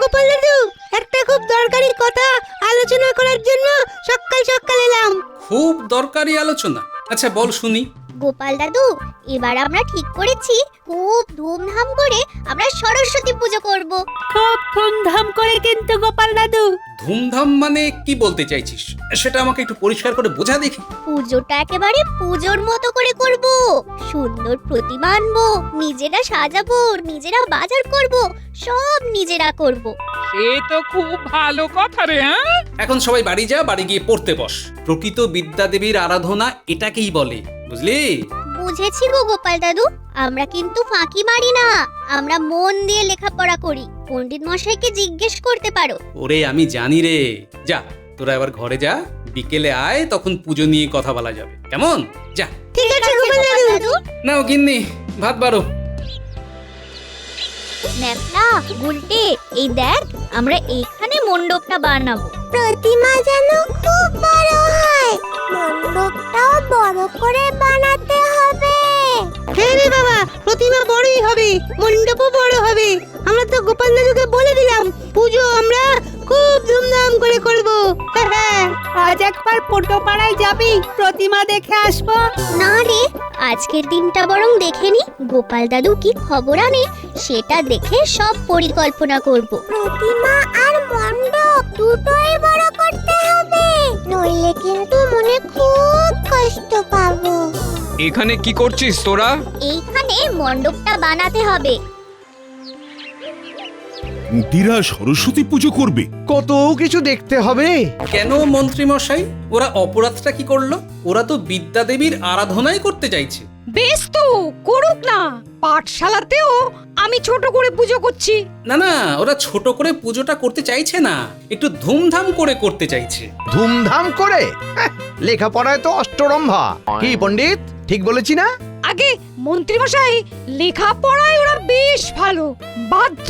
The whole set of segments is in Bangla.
গোপাল দাদু, একটা খুব দরকারি কথা আলোচনা করার জন্য সকাল সকাল এলাম। খুব দরকারি আলোচনা? আচ্ছা বল শুনি। গোপাল দাদু, এবার আমরা ঠিক করেছি খুব ধুমধাম করে আমরা সরস্বতী পুজো করব। খুব ধুমধাম করে কিন্তু গোপাল দাদু। ধুমধাম মানে কি বলতে চাইছিস, সেটা আমাকে একটু পরিষ্কার করে বোঝা দেখি। পুজোটা একেবারে পুজোর মতো করে করব। সুন্দর প্রতিমা আনবো, নিজেরা সাজাবো, নিজেরা বাজার করব, সব নিজেরা করব। সে তো খুব ভালো কথা রে। হ্যাঁ, এখন সবাই বাড়ি যা, বাড়ি গিয়ে পড়তে বস। প্রকৃত বিদ্যা দেবীর আরাধনা এটাকেই বলে, বুঝলি? বুঝেছি গো গোপাল দাদু, আমরা কিন্তু ফাঁকি মারি না, আমরা মন দিয়ে লেখাপড়া করি। পণ্ডিত মশাইকে জিজ্ঞেস করতে পারো। ওরে আমি জানি রে। যা, তোরা এবার ঘরে যা, বিকেলে আয়, তখন পুজো নিয়ে কথা বলা যাবে, কেমন? যা। ঠিক আছে গোপাল দাদু। নাও গিন্নি, ভাত বাড়ো। ন্যাপলা, গুলটে, এই দেখ আমরা এইখানে মণ্ডপটা বানাবো। প্রতিমা যেন খুব বড় হয়, মণ্ডপটাও বড় করে বানাতে হবে। হ্যাঁ রে বাবা, প্রতিমা বড়ই হবে, মণ্ডপও বড় হবে। আমরা তো গোপাল দাদুকে বলে দিলাম পুজো আমরা খুব ধুমধাম করে করব। হ্যাঁ, আজ একবার পোটোপাড়ায় যাবি, প্রতিমা দেখে আসবো। না রে, আজকের দিনটা বরং দেখে নি গোপাল দাদু কি খবর আনে, সেটা দেখে সব পরিকল্পনা করব। প্রতিমা আর মণ্ডপ দুটোই বড় করতে হবে, নইলে কিন্তু মনে খুব কষ্ট পাবো। এখানে কি করছিস তোরা? এইখানে মণ্ডপটা বানাতে হবে। কুটিরা সরস্বতী পুজো করবে? কত কিছু দেখতে হবে। কেন মন্ত্রী মশাই, ওরা অপরাধটা কি করলো? ওরা তো বিদ্যা দেবীর আরাধনাই করতে চাইছে। বেশ তো করুক না, পাঠশালাতেও আমি ছোট করে পুজো করছি। না না, ওরা ছোট করে পুজোটা করতে চাইছে না, একটু ধুমধাম করে করতে চাইছে। ধুমধাম করে? লেখাপড়ায় তো অষ্টরম্ভা। কি পণ্ডিত, ঠিক বলেছি না? আগে মন্ত্রী মশাই, লেখাপড়ায় ওরা বেশ ভালো, বাধ্য।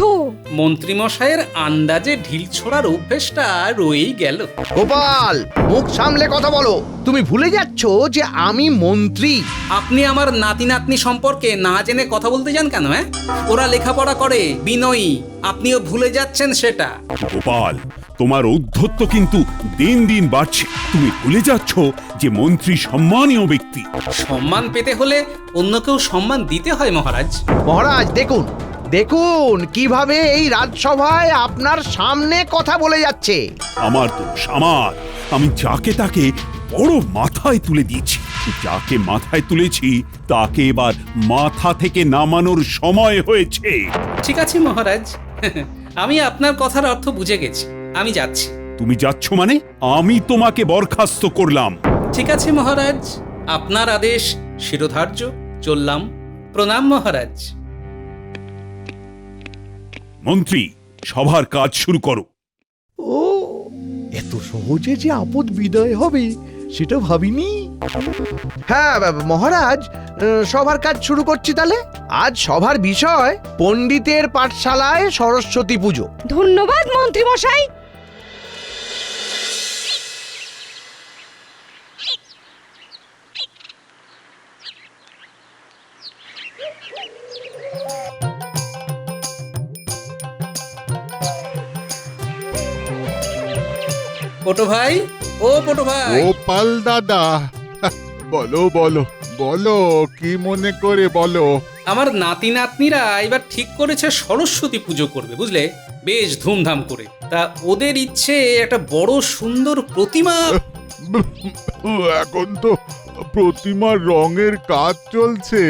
মন্ত্রী মশাইয়ের আন্দাজে ঢিল ছোড়ার অভ্যেসটা রয়েই গেল। গোপাল, মুখ সামলে কথা বলো। তুমি ভুলে যাচ্ছ যে আমি মন্ত্রী। আপনি আমার নাতি নাতনি সম্পর্কে না জেনে কথা বলতে যান কেন? ওরা লেখাপড়া করে, বিনয়ী, আপনিও ভুলে যাচ্ছেন সেটা। গোপাল, তোমার ঔদ্ধত্য কিন্তু দিন দিন বাড়ছে। তুমি ভুলে যাচ্ছ যে মন্ত্রী সম্মানীয় ব্যক্তি। সম্মান পেতে হলে অন্য কেউ সম্মান দিতে হয় মহারাজ। মহারাজ দেখুন, দেখুন কিভাবে এই রাজসভায় আপনার সামনে কথা বলে যাচ্ছে। আমার দোষ আমার। আমি যাকে তাকে বড় মাথায় তুলে দিয়েছি। যাকে মাথায় তুলেছি তাকে এবার মাথা থেকে নামানোর সময় হয়েছে। ঠিক আছে মহারাজ, আমি আপনার কথার অর্থ বুঝে গেছি, আমি যাচ্ছি। তুমি যাচ্ছ মানে? আমি তোমাকে বরখাস্ত করলাম। ঠিক আছে মহারাজ, আপনার আদেশ শিরোধার্য, চললাম। প্রণাম মহারাজ। মন্ত্রী, সভার কাজ শুরু করো। ও, এত সহজে যে আপদ বিদায় হবে সেটা ভাবিনি। হ্যাঁ মহারাজ, সভার কাজ শুরু করছি তাহলে। আজ সভার বিষয় পণ্ডিতের পাঠশালায় সরস্বতী পুজো। ধন্যবাদ মন্ত্রী মশাই। পটু ভাই, ও পটু ভাই। গোপাল দাদা, বলো বলো বলো, কি মনে করে বলো? আমার নাতি নাতনিরা এবার ঠিক করেছে সরস্বতী পুজো করবে, বুঝলে, বেশ ধুমধাম করে। তা ওদের ইচ্ছে একটা বড় সুন্দর প্রতিমা। এখন তো প্রতিমার রঙের কাজ চলছে,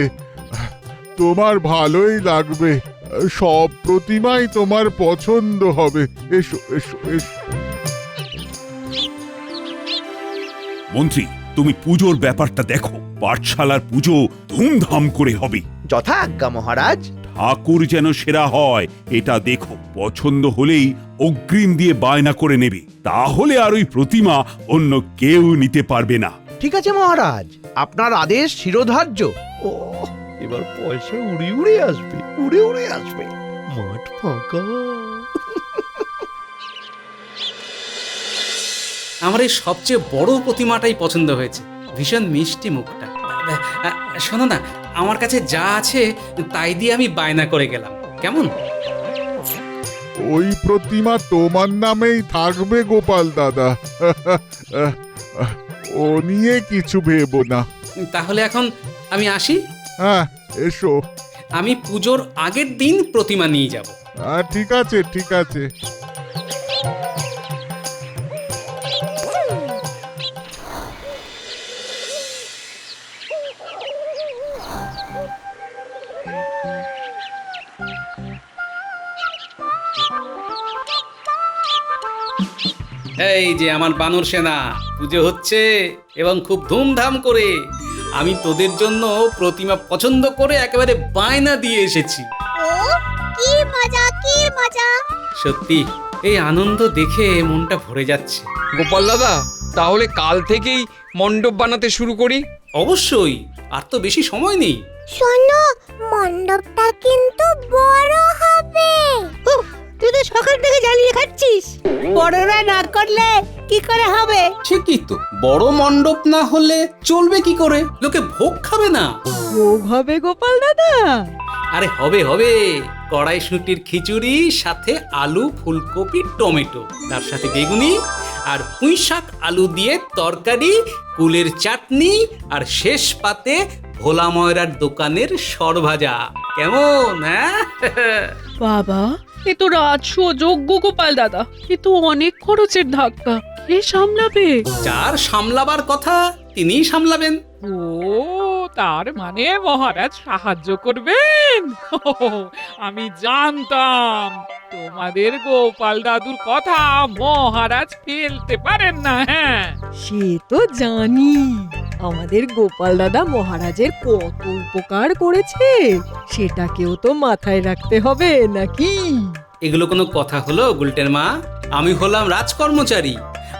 তোমার ভালোই লাগবে। সব প্রতিমাই তোমার পছন্দ হবে। এসো এসো এসো। মন্ত্রী, তুমি পুজোর ব্যাপারটা দেখো। পাঠশালার পুজো ধুমধাম করে হবে। যথাজ্ঞা মহারাজ। ঠাকুর যেন সেরা হয় এটা দেখো। পছন্দ হলেই অগ্রিম দিয়ে বায়না করে নেবে, তাহলে আর ওই প্রতিমা অন্য কেউ নিতে পারবে না। ঠিক আছে মহারাজ, আপনার আদেশ শিরোধার্য। ও, এবার পয়সা উড়ে উড়ে আসবে, উড়ে উড়ে আসবে। মাঠ ফাঁকা। আমার এই সবচেয়ে বড় প্রতিমাটাই পছন্দ হয়েছে, ভীষণ মিষ্টি মুখটা। শোনো না, আমার কাছে যা আছে তাই দিয়ে আমি বায়না করে গেলাম, কেমন? ওই প্রতিমা তোমার নামেই থাকবে গোপাল দাদা। ও নিয়ে কিছু ভেবো না। তাহলে এখন আমি আসি। হ্যাঁ, এসো। আমি পুজোর আগের দিন প্রতিমা নিয়ে যাব। ঠিক আছে, ঠিক আছে। এই যে আমার বানর সেনা, পুজো হচ্ছে এবং খুব ধুমধাম করে। আমি তোদের জন্য প্রতিমা পছন্দ করে একেবারে বায়না দিয়ে এসেছি। ও কি মজা কি মজা! সত্যি এই আনন্দ দেখে মনটা ভরে যাচ্ছে। গোপাল দাদা, তাহলে কাল থেকেই মণ্ডপ বানাতে শুরু করি। অবশ্যই, আর তো বেশি সময় নেই। শোনো, মণ্ডপটা কিন্তু বড় হবে। উফ, তুই তো সকাল থেকে জ্বালিয়ে খাচ্ছিস। বড়রা না করলে কি করে হবে? ঠিকই তো, বড় মণ্ডপ না হলে চলবে কি করে? লোকে ভোগ খাবে না। ভোগ হবে গোপাল দাদা? আরে হবে হবে, কড়াইশুঁটির খিচুড়ি, সাথে আলু, ফুলকপি, টমেটো, তার সাথে বেগুনি আর পুঁই শাক আলু দিয়ে তরকারি, কুলের চাটনি, আর শেষ পাতে ভোলা ময়রার দোকানের সরভাজা। কেমন, হ্যাঁ? বাবা, এ তো রাজস্ব যোগ্য গোপাল দাদা। এ তো অনেক খরচের ধাক্কা। কে সামলাবে? যার সামলাবার কথা তিনিই সামলাবেন। ও, তার মানে মহারাজ সাহায্য করবেন? আমি জানতাম তোমাদের গোপাল দাদুর কথা মহারাজ ফেলতে পারেন না। হ্যাঁ, সে তো জানি। আমাদের গোপাল দাদা মহারাজের কত উপকার করেছে, সেটাকেও তো মাথায় রাখতে হবে নাকি? এগুলো কোনো কথা হলো গুলটের মা? আমি হলাম রাজকর্মচারী,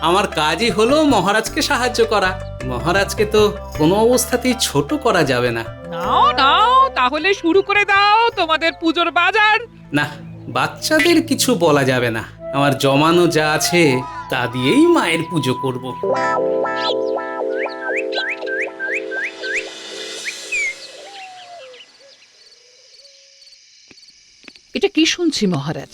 আমার কাজই হলো মহারাজকে সাহায্য করা। মহারাজকে তো কোনো অবস্থাতেই ছোট করা যাবে না। নাও নাও, তাহলে শুরু করে দাও তোমাদের পুজোর বাজার। না, বাচ্চাদের কিছু বলা যাবে না। আমার জমানো যা আছে তা দিয়েই মায়ের পুজো করব। এটা কি শুনছি মহারাজ?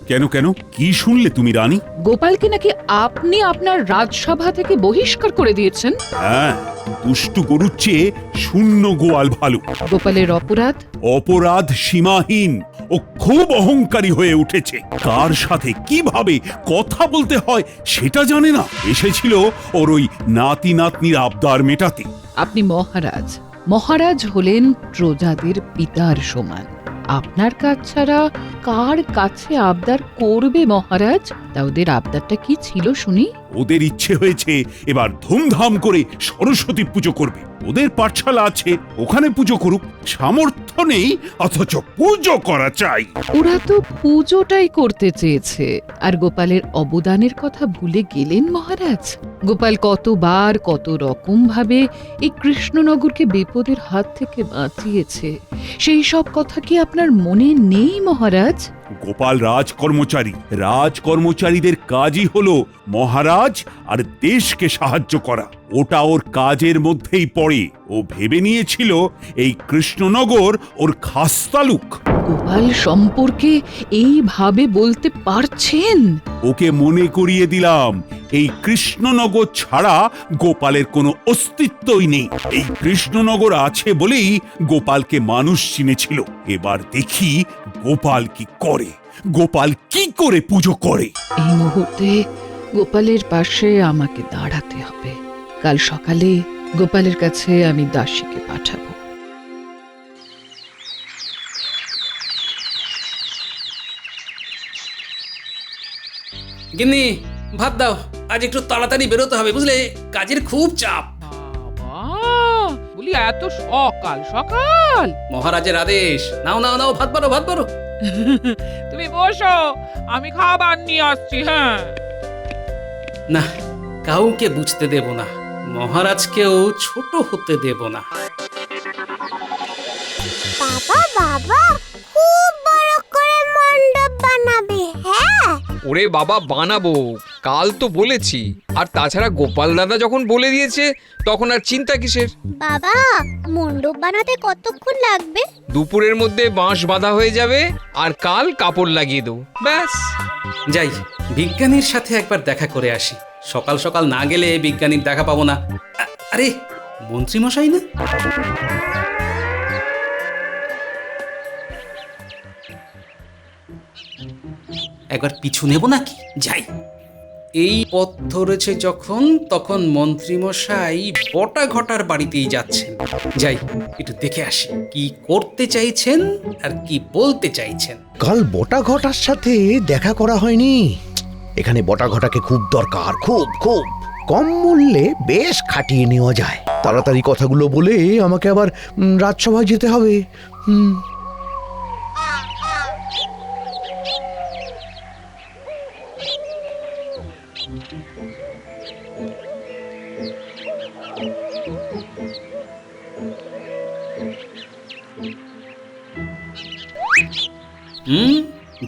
কেন কেন, কি শুনলে তুমি রানী? গোপালকে নাকি আপনি আপনার রাজসভা থেকে বহিষ্কার করে দিয়েছেন? হ্যাঁ, দুষ্টু গরুর চেয়ে শূন্য গোয়াল ভালো। গোপালের অপরাধ? অপরাধ সীমাহীন। ও খুব অহংকারী হয়ে উঠেছে। কার সাথে কিভাবে কথা বলতে হয় সেটা জানে না। এসেছিল ওর ওই নাতি নাতনির আবদার মেটাতে। আপনি মহারাজ, মহারাজ হলেন প্রজাদের পিতার সমান। আপনার কাজ ছাড়া কার কাছে আবদার করবে মহারাজ? তা ওদের আবদারটা কি ছিল শুনি? ওদের ইচ্ছে হয়েছে এবার ধুমধাম করে সরস্বতী পুজো করবে। ওদের পাঠশালা আছে, ওখানে পুজো করুক। সামর্থ্য নেই, অথচ পুজো করা চাই। ওরা তো পুজোটাই করতে চেয়েছে, আর গোপালের অবদানের কথা ভুলে গেলেন মহারাজ? গোপাল কতবার কত রকম ভাবে এই কৃষ্ণনগরকে বিপদের হাত থেকে বাঁচিয়েছে, সেই সব কথা কি আপনার মনে নেই মহারাজ? গোপাল রাজকর্মচারী, রাজকর্মচারীদের কাজই হলো মহারাজ আর দেশকে সাহায্য করা। ওটা ওর কাজের মধ্যেই পড়ে। ও ভেবে নিয়েছিল এই কৃষ্ণনগর ওর খাসতালুক। গোপাল সম্পর্কে এইভাবে বলতে পারছেন? ওকে মনে করিয়ে দিলাম, এই কৃষ্ণনগর ছাড়া গোপালের কোনো অস্তিত্বই নেই। এই কৃষ্ণনগর আছে বলেই গোপালকে মানুষ চিনেছিল। এবার দেখি গোপাল কি করে, গোপাল কি করে পুজো করে। এই মুহূর্তে গোপালের পাশে আমাকে দাঁড়াতে হবে। কাল সকালে গোপালের কাছে আমি দাসীকে পাঠাবো। গিন্নি, ভাত দাও। আজ একটু তাড়াতাড়ি বেরোতে হবে, বুঝলে? কাজের খুব চাপ। বাবা, বলি এত সকাল সকাল? মহারাজের আদেশ। নাও নাও নাও, ভাত বাড়ো, ভাত বাড়ো। তুমি বসো, আমি খাবার নিয়ে আসছি। হ্যাঁ, না, কাউকে বুঝতে দেব না, মহারাজকেও ছোট হতে দেব না। বাবা বাবা, খুব বড় করে মণ্ডপ বানাবে? হ্যাঁ, ওরে বাবা, বানাবো, কাল তো বলেছি, আর তাছাড়া গোপাল দাদা যখন বলে দিয়েছে তখন আর চিন্তা কিসের? বাবা, মণ্ডপ বানাতে কতক্ষণ লাগবে? দুপুরের মধ্যে বাঁশ বাঁধা হয়ে যাবে, আর কাল কাপড় লাগিয়ে দেবো, ব্যাস। যাই, বিজ্ঞানীর সাথে একবার দেখা করে আসি। সকাল সকাল না গেলে বিজ্ঞানীর দেখা পাবো না। আরে মন্ত্রী মশাই না? একবার পিছু নেব নাকি? যাই। এই পথ ধরেছে যখন, তখন মন্ত্রী মশাই বটা ঘটার বাড়িতেই যাচ্ছেন। যাই, একটু দেখে আসি কি করতে চাইছেন আর কি বলতে চাইছেন। কাল বটা ঘটার সাথে দেখা করা হয়নি। এখানে বটা ঘটাকে খুব দরকার, খুব খুব কম মূল্যে বেশ খাটিয়ে নেওয়া যায়। তাড়াতাড়ি কথাগুলো বলে আমাকে আবার রাজসভায় যেতে হবে।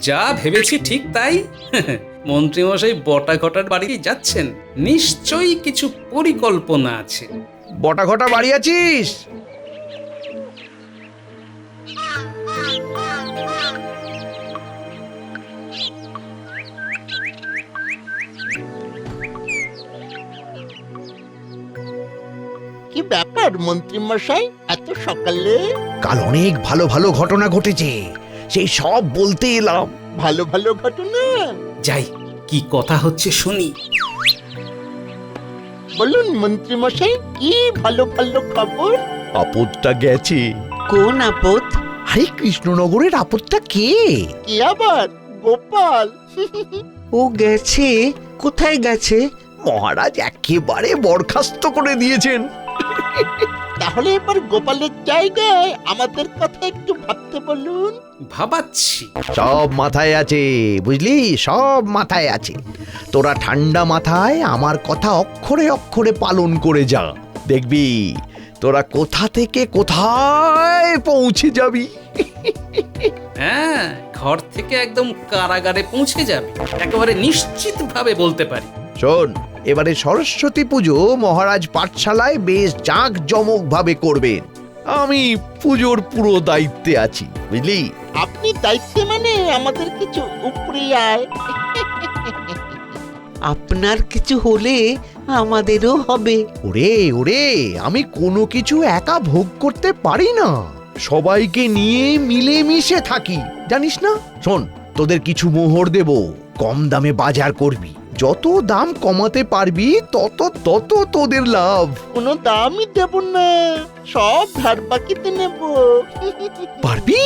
যা ভেবেছি ঠিক তাই। মন্ত্রীমশাই বটা ঘটার বাড়ি যাচ্ছেন, নিশ্চয়ই কিছু পরিকল্পনা আছে। বটা ঘটা বাড়ি আছিস? কি ব্যাপার মন্ত্রী মশাই, এত সকালে? কাল অনেক ভালো ভালো ঘটনা ঘটেছে, সেই সব বলতে এলাম। ভালো ভালো ঘটনা? যাই, কি কথা হচ্ছে শুনি। বলুন মন্ত্রী মশাই, কি ভালো ভালো খবর? আপদটা গেছে। কোন আপদ? আরে কৃষ্ণনগরের আপদটা কে? কি আবার? গোপাল। ও গেছে? কোথায় গেছে? মহারাজ একেবারে বরখাস্ত করে দিয়েছেন। তাহলে এবার গোপালের জায়গায় আমাদের কথা একটু ভাবতে বলুন। ভাবাচ্ছি। সব মাথায় আছে, বুঝলি, সব মাথায় আছে। তোরা ঠান্ডা মাথায় আমার কথা অক্ষরে অক্ষরে পালন করে যা, দেখবি তোরা কোথা থেকে কোথায় পৌঁছে যাবি। হ্যাঁ, ঘর থেকে একদম কারাগারে পৌঁছে যাবে, একেবারে নিশ্চিত ভাবে বলতে পারি। শোন, এবারে সরস্বতী পুজো মহারাজ পাঠশালায় বেশ জাঁকজমক ভাবে করবেন। আমি পুজোর পুরো দায়িত্বে আছি, বুঝলি। আপনি দায়িত্বে মানে আমাদের কিছু উপরে আয়। আপনার কিছু হলে আমাদেরও হবে। ওরে ওরে, আমি কোনো কিছু একা ভোগ করতে পারি না, সবাইকে নিয়ে মিলে মিশে থাকি, জানিস না। শোন, তোদের কিছু মোহর দেব, কম দামে বাজার করবি। যত দাম কমাতে পারবি তত তত তোদের লাভ। কোনো দামই দেব না, সব ধার বাকিতে নেব। পারবি?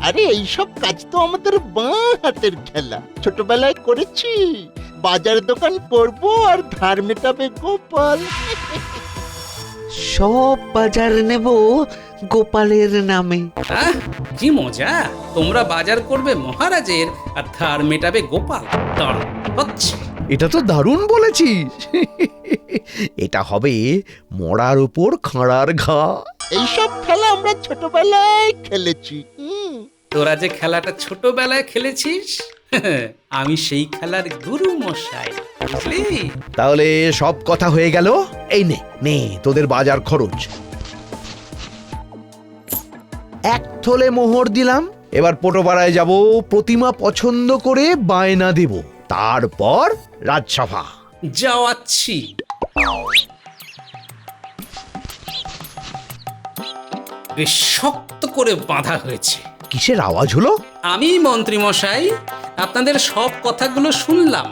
আরে এইসব কাজ তো আমাদের বাঁ হাতের খেলা, ছোটবেলায় করেছি। বাজার দোকান করব আর ধার মেটাবে গোপাল। সব বাজার নেব গোপালের নামে। কি মজা! তোমরা বাজার করবে মহারাজের আর ধার মেটাবে গোপাল। দাঁড়াও, হচ্ছে। এটা তো দারুণ বলেছিস। এটা হবে মরার উপর খাঁড়ার ঘা। এইসব খেলা আমরা ছোটবেলায় খেলেছি। তোরা যে খেলাটা ছোটবেলায় খেলেছিস, আমি সেই খেলার গুরু মশাই, বুঝলি? তাহলে সব কথা হয়ে গেল। এই নে নে তোদের বাজার খরচ। 1 থলে মোহর দিলাম। এবার পোটোপাড়ায় যাব, প্রতিমা পছন্দ করে বায়না দেব, তারপর রাজসভা যাওয়াচ্ছি। বেশ শক্ত করে বাঁধা হয়েছে। কিসের আওয়াজ হলো? আমি মন্ত্রী মশাই আপনাদের সব কথাগুলো শুনলাম,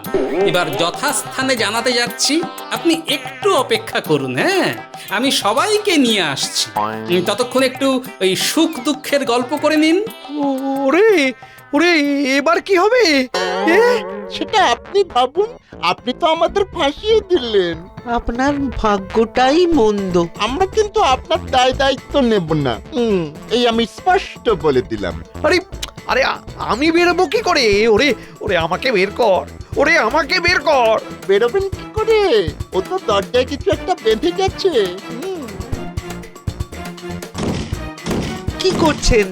এবার যথাস্থানে জানাতে যাচ্ছি। আপনি একটু অপেক্ষা করুন। হ্যাঁ, আমি সবাইকে নিয়ে আসছি। ততক্ষণ একটু ওই সুখ দুঃখের গল্প করে নিন। ওরে ওরে, এবার কি হবে? সেটা আপনি ভাবুন, আপনি তো আমাদের ফাঁসিয়ে দিলেন। আপনার ভাগ্যটাই মন্দ। আমরা কিন্তু আপনার দায় দায়িত্ব নেব না, এই আমি স্পষ্ট বলে দিলাম। আরে আরে, আমি বেরোবো কি করে? ওরে ওরে, আমাকে বের কর, ওরে আমাকে বের কর। বেরোবেন কি করে? ও তো দরজায় কিছু একটা বেঁধে গেছে। কি করছেন?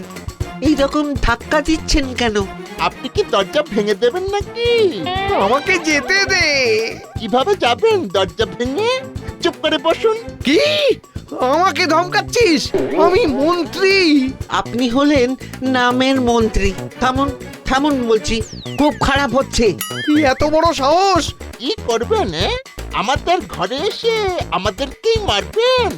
এইরকম ধাক্কা দিচ্ছেন কেন? আপনি কি দরজা ভেঙে দেবেন নাকি? আমাকে যেতে দে। কিভাবে যাবেন দরজা ভেঙে? চুপ করে বসুন। কি? আমাকে ধমকাচ্ছিস? আমি মন্ত্রী। আপনি হলেন নামের মন্ত্রী। থামুন থামুন বলছি, খুব খারাপ হচ্ছে। কি এত বড় সাহস? কি করবেন আমাদের ঘরে এসে আমাদেরকেই মারবেন?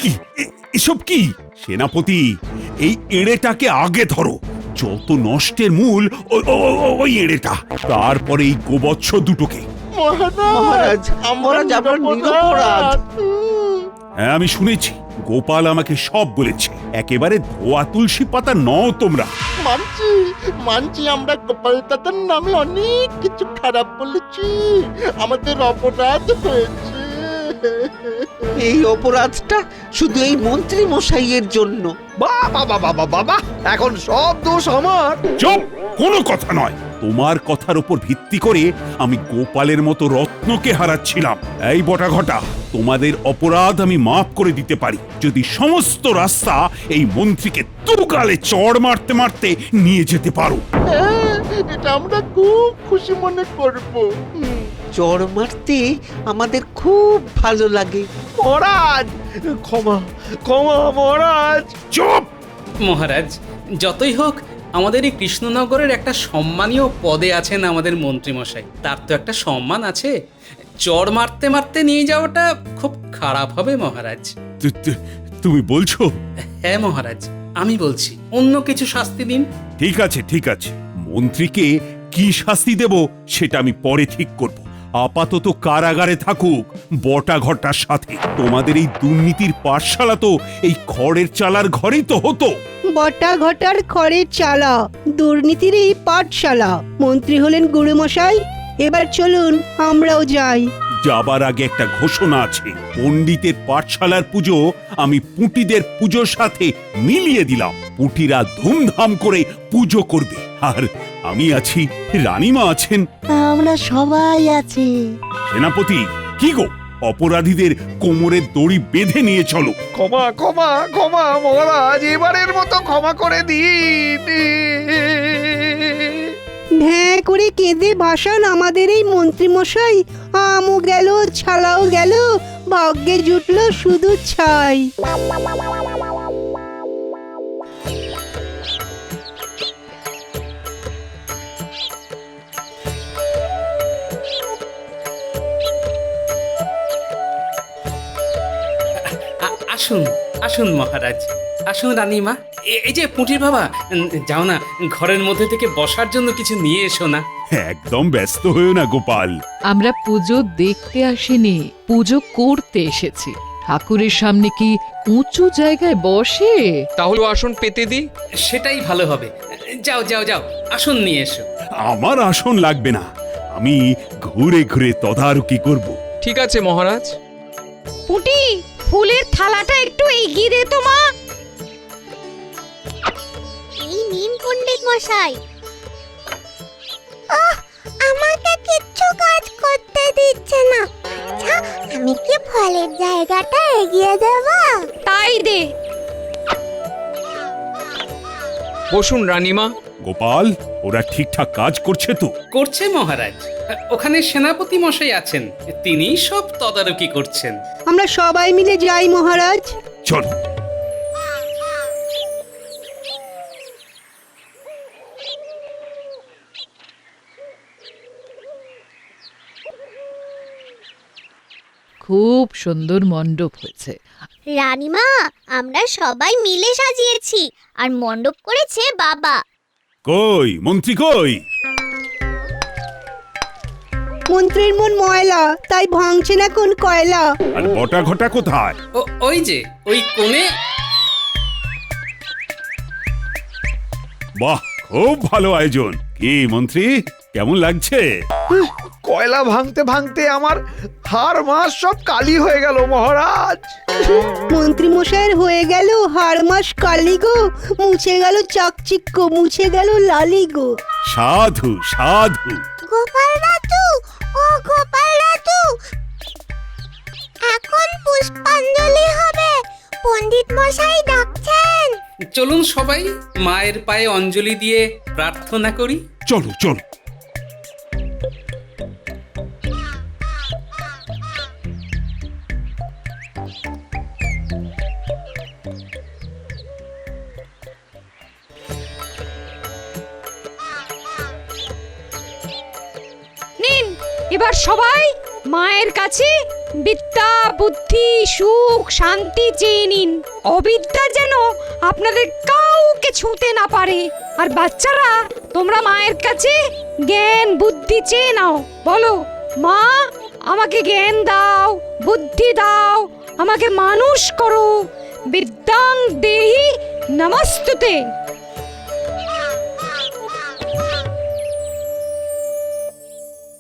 কি এসব কি? সেনাপতি, এই এড়েটাকে আগে ধরো। যত নষ্টের মূল ওই এড়েটা, তারপরে এই গোবৎস দুটোকে। মহারাজ, আমরা আপনার নিরপরাধ। হ্যাঁ, আমি শুনেছি। গোপাল আমাকে সব বলেছে। একেবারে ধোয়া তুলসী পাতা নও তোমরা। মানছি আমরা গোপাল দাদার নামে অনেক কিছু খারাপ বলেছি। আমাদের অপরাধ হয়েছে। এই অপরাধটা শুধু এই মন্ত্রী মশাইয়ের জন্য। বাবা বাবা বাবা, এখন সব দোষ আমার। চুপ, কোনো কথা নয়। তোমার কথার উপর ভিত্তি করে আমি গোপালের মতো রত্নকে হারাচ্ছিলাম। এই বটা ঘটা, তোমাদের অপরাধ আমি মাফ করে দিতে পারি যদি সমস্ত রাস্তা এই মন্ত্রীকে তুগালে চড় মারতে মারতে নিয়ে যেতে পারো। এটা আমরা খুব খুশি মনে করব। চড় মারতে আমাদের খুব ভালো লাগে। মহারাজ, ক্ষমা ক্ষমা মহারাজ। চুপ! মহারাজ, যতই হোক আমাদের এই কৃষ্ণনগরের একটা সম্মানীয় পদে আছেন আমাদের মন্ত্রীমশাই। তার তো একটা সম্মান আছে। চড় মারতে মারতে নিয়ে যাওয়াটা খুব খারাপ হবে মহারাজ। তুমি বলছো? হ্যাঁ মহারাজ, আমি বলছি। অন্য কিছু শাস্তি দিন। ঠিক আছে ঠিক আছে, মন্ত্রীকে কি শাস্তি দেব সেটা আমি পরে ঠিক করব। আপাতত কারাগারে থাকুক বটা ঘটার সাথে। তোমাদের এই দুর্নীতির পাঠশালা তো এই খড়ের চালার ঘরেই তো হতো। বটা ঘটার খড়ের চালা, দুর্নীতির এই পাঠশালা। মন্ত্রী হলেন গুরুমশাই। এবার চলুন আমরাও যাই। যাবার আগে একটা ঘোষণা আছে। পণ্ডিতের পাঠশালার পুজো আমি পুঁটিদের পুজোর সাথে মিলিয়ে দিলাম। পুঁটিরা ধুমধাম করে পুজো করবে। আর আমি আছি, রানীমা আছেন, আমরা সবাই আছি। সেনাপতি, কি গো, অপরাধীদের কোমরের দড়ি বেঁধে নিয়ে চলো। ক্ষমা ক্ষমা ক্ষমা মহারাজ, এবারের মতো ক্ষমা করে দিন। ভ্যাঁ করে কেঁদে ভাসান আমাদের এই মন্ত্রী মশাই। আমও গেল, ছালাও গেল, ভাগ্যে জুটলো শুধু ছাই। আসুন আসুন মহারাজ, আসুন রানীমা। এই যে পুঁটির বাবা, যাও না, ঘরের মধ্যে থেকে বসার জন্য কিছু নিয়ে এসো না। একদম ব্যস্ত হয়েও না গোপাল। আমরা পুজো দেখতে আসিনি, পুজো করতে এসেছি। ঠাকুরের সামনে কি উঁচু জায়গায় বসে? তাহলে আসন পেতে দি। সেটাই ভালো হবে। যাও যাও যাও, আসন নিয়ে এসো। আমার আসন লাগবে না, আমি ঘুরে ঘুরে তদারকি করব। ঠিক আছে মহারাজ। পুটি, ফুলের থালাটা একটু এগিয়ে দে তো মা। এই নিন পণ্ডিত মশাই। আমাকে কিচ্ছু কাজ করতে দিচ্ছে না। আচ্ছা, আমি কি ফলের জায়গাটা এগিয়ে দেব? তাই দে। বসুন রানীমা। গোপাল, ওরা ঠিকঠাক কাজ করছে তো? করছে মহারাজ। ওখানে সেনাপতি মশাই আছেন, তিনিই সব তদারকি করছেন। আমরা সবাই মিলে যাই মহারাজ। চলো। খুব সুন্দর মণ্ডপ হয়েছে। রানীমা, আমরা সবাই মিলে সাজিয়েছি, আর মণ্ডপ করেছে বাবা। কই মন্ত্রী কই? মন্ত্রীর মন ময়লা, তাই ভাঙছে না কোন কয়লা। আর বটা ঘটা কোথায়? ওই যে ওই কোণে। বাহ, খুব ভালো আয়োজন। কি মন্ত্রী, কেমন লাগছে? কয়লা ভাঙতে ভাঙতে আমার হাড় মাস সব কালি হয়ে গেল মহারাজ। মন্ত্রী মশাইয়ের হয়ে গেল হাড় মাস কালি গো, মুছে গেল চাকচিক্য, মুছে গেল লালি গো। সাধু সাধু। গোপাল দাদু, ও গোপাল দাদু, এখন পুষ্পাঞ্জলি হবে, পণ্ডিত মশাই ডাকছেন। চলুন সবাই মায়ের পায়ে অঞ্জলি দিয়ে প্রার্থনা করি। চলো চলো। নিন এবার সবাই মায়ের কাছে বিদ্যা বুদ্ধি সুখ শান্তি চেয়ে নিন। অবিদ্যা যেন আপনাদের কাউকে ছুঁতে না পারে। আর বাচ্চারা তোমরা মায়ের কাছে জ্ঞান বুদ্ধি চেয়ে নাও। বলো, মা আমাকে জ্ঞান দাও, বুদ্ধি দাও, আমাকে মানুষ করো। বিদ্যাং দেহি নমস্তুতে।